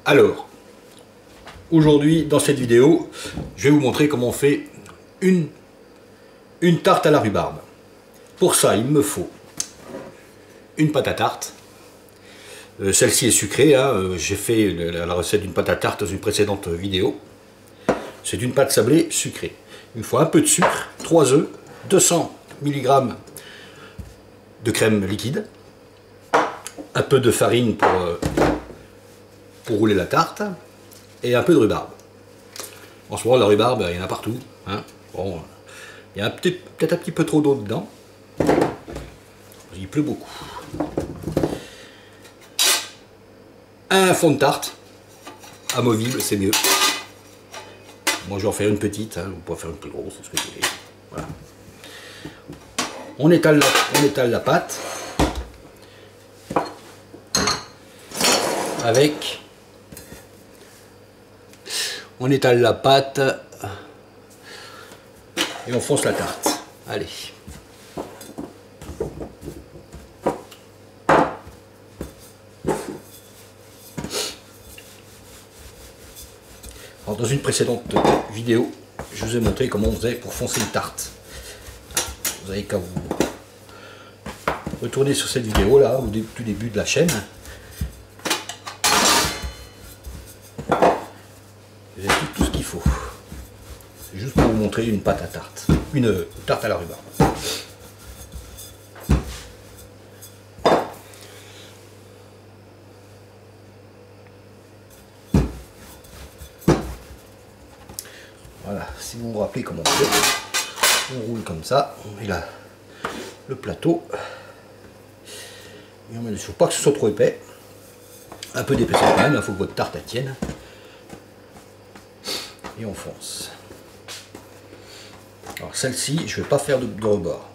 Alors, aujourd'hui, dans cette vidéo, je vais vous montrer comment on fait une tarte à la rhubarbe. Pour ça, il me faut une pâte à tarte. Celle-ci est sucrée, hein. J'ai fait la recette d'une pâte à tarte dans une précédente vidéo. C'est une pâte sablée sucrée. Il me faut un peu de sucre, 3 œufs, 200 mg de crème liquide, un peu de farine pour rouler la tarte, et un peu de rhubarbe. En ce moment, la rhubarbe, il y en a partout. Hein. Bon, il y a peut-être un petit peu trop d'eau dedans. Il pleut beaucoup. Un fond de tarte, amovible, c'est mieux. Moi, je vais en faire une petite, hein. Vous pouvez faire une plus grosse, ce que vous voulez. Voilà. On étale la pâte avec. On étale la pâte et on fonce la tarte. Allez. Alors, dans une précédente vidéo, je vous ai montré comment on faisait pour foncer une tarte. Vous avez qu'à vous retourner sur cette vidéo là, au tout début de la chaîne. Vous avez tout ce qu'il faut. C'est juste pour vous montrer une pâte à tarte. Une tarte à la rhubarbe. Voilà, si vous vous rappelez comment on fait, on roule comme ça, on met là le plateau, et on met dessus. Faut pas que ce soit trop épais, un peu d'épaisseur quand même, il faut que votre tarte elle tienne, et on fonce. Alors celle-ci, je vais pas faire de rebord,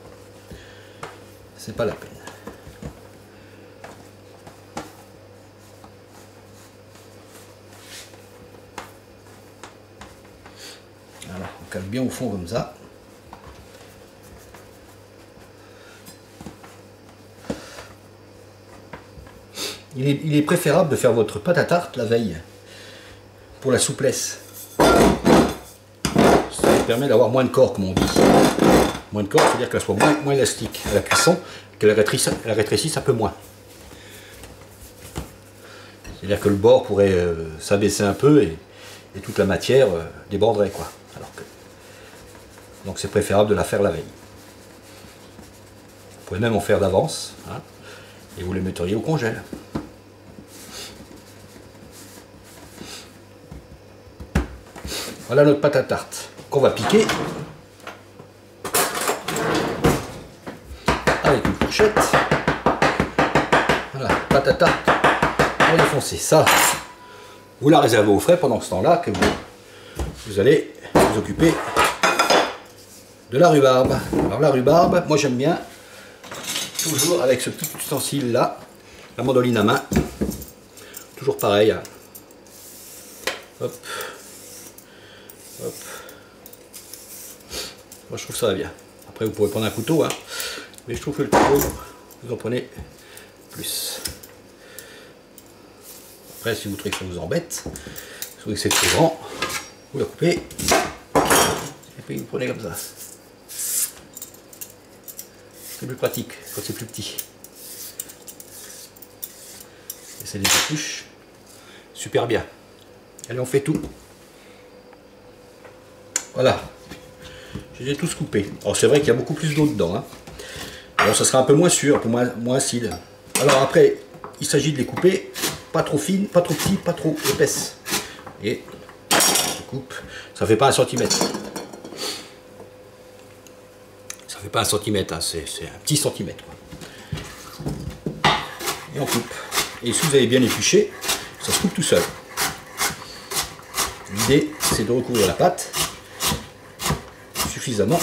c'est pas la peine. Voilà, on cale bien au fond comme ça. Il est préférable de faire votre pâte à tarte la veille pour la souplesse. Ça permet d'avoir moins de corps, comme on dit. Moins de corps, c'est-à-dire qu'elle soit moins élastique à la cuisson, qu'elle rétrécisse un peu moins. C'est-à-dire que le bord pourrait s'abaisser un peu et toute la matière déborderait, quoi. Donc c'est préférable de la faire la veille. Vous pouvez même en faire d'avance, hein, et vous les metteriez au congèle. Voilà notre pâte à tarte qu'on va piquer avec une fourchette. Voilà, pâte à tarte à défoncer. Ça, vous la réservez au frais pendant ce temps-là que vous allez vous occuper de la rhubarbe. Alors la rhubarbe, moi j'aime bien toujours avec ce petit ustensile là, la mandoline à main, toujours pareil. Hein. Hop. Hop. Moi je trouve ça va bien. Après vous pourrez prendre un couteau, hein, mais je trouve que le couteau, vous en prenez plus. Après si vous trouvez que ça vous embête, si vous trouvez que c'est trop grand, vous la coupez et puis vous prenez comme ça. C'est plus pratique quand c'est plus petit. Et ça les épluche super bien. Allez, on fait tout. Voilà. Je les ai tous coupés. Alors c'est vrai qu'il y a beaucoup plus d'eau dedans. Hein. Alors ça sera un peu moins sûr, un peu moins acide. Alors après, il s'agit de les couper pas trop fines, pas trop petites, pas trop épaisses. Et je coupe. Ça fait pas 1 centimètre. Ça fait pas 1 centimètre, hein. C'est un petit centimètre. Quoi. Et on coupe. Et si vous avez bien épluché, ça se coupe tout seul. L'idée, c'est de recouvrir la pâte suffisamment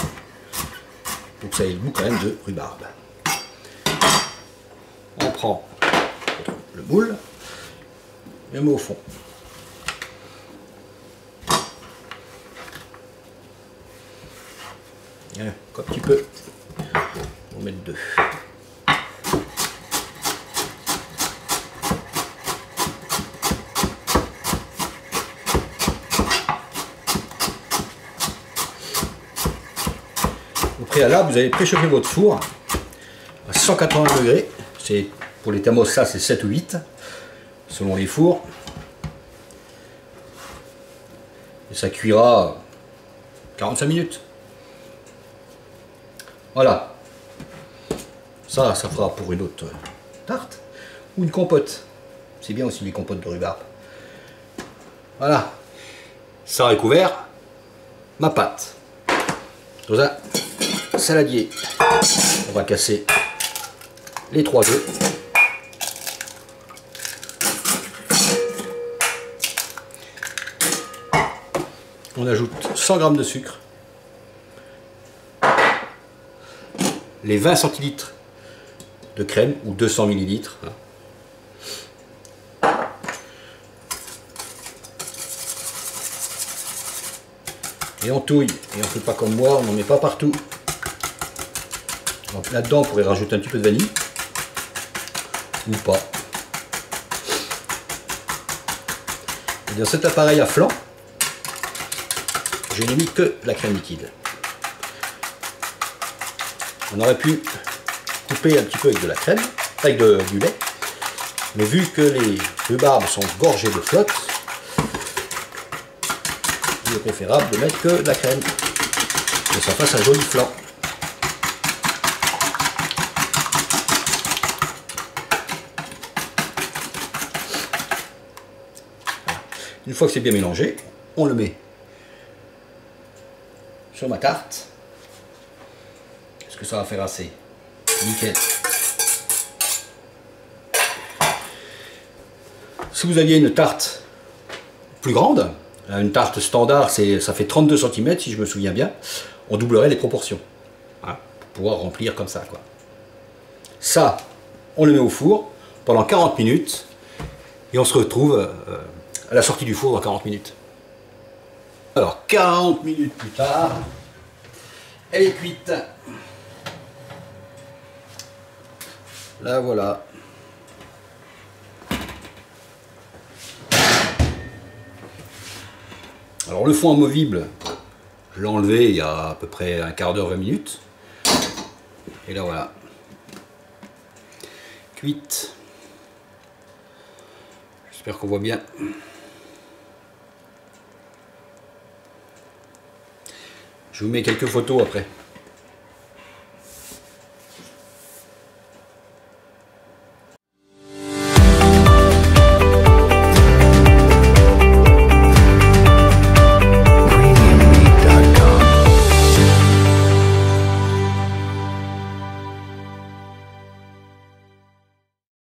pour que ça ait le goût quand même de rhubarbe. On prend le moule et on met au fond. Et un petit peu, on va mettre 2. préalable, vous allez préchauffer votre four à 180 degrés. Pour les thermostats, c'est 7 ou 8, selon les fours. Et ça cuira 45 minutes. Voilà. Ça fera pour une autre tarte ou une compote. C'est bien aussi les compotes de rhubarbe. Voilà. Ça a recouvert ma pâte. Dans un saladier. On va casser les 3 œufs. On ajoute 100 g de sucre. Les 20 centilitres de crème ou 200 ml. Et on touille, et on ne fait pas comme moi, on n'en met pas partout. Là-dedans, on pourrait rajouter un petit peu de vanille, ou pas. Et dans cet appareil à flanc, je n'ai mis que la crème liquide. On aurait pu couper un petit peu avec de la crème, avec du lait, mais vu que les rhubarbes sont gorgées de flotte, il est préférable de mettre que de la crème, que ça fasse un joli flan. Une fois que c'est bien mélangé, on le met sur ma tarte. Est-ce que ça va faire assez? Nickel. Si vous aviez une tarte plus grande, une tarte standard, ça fait 32 cm si je me souviens bien, on doublerait les proportions. Hein, pour pouvoir remplir comme ça, quoi. Ça, on le met au four pendant 40 minutes et on se retrouve à la sortie du four dans 40 minutes. Alors, 40 minutes plus tard, elle est cuite. Là, voilà. Alors, le fond amovible, je l'ai enlevé il y a à peu près un quart d'heure, 20 minutes. Et là, voilà. Cuite. J'espère qu'on voit bien. Je vous mets quelques photos après.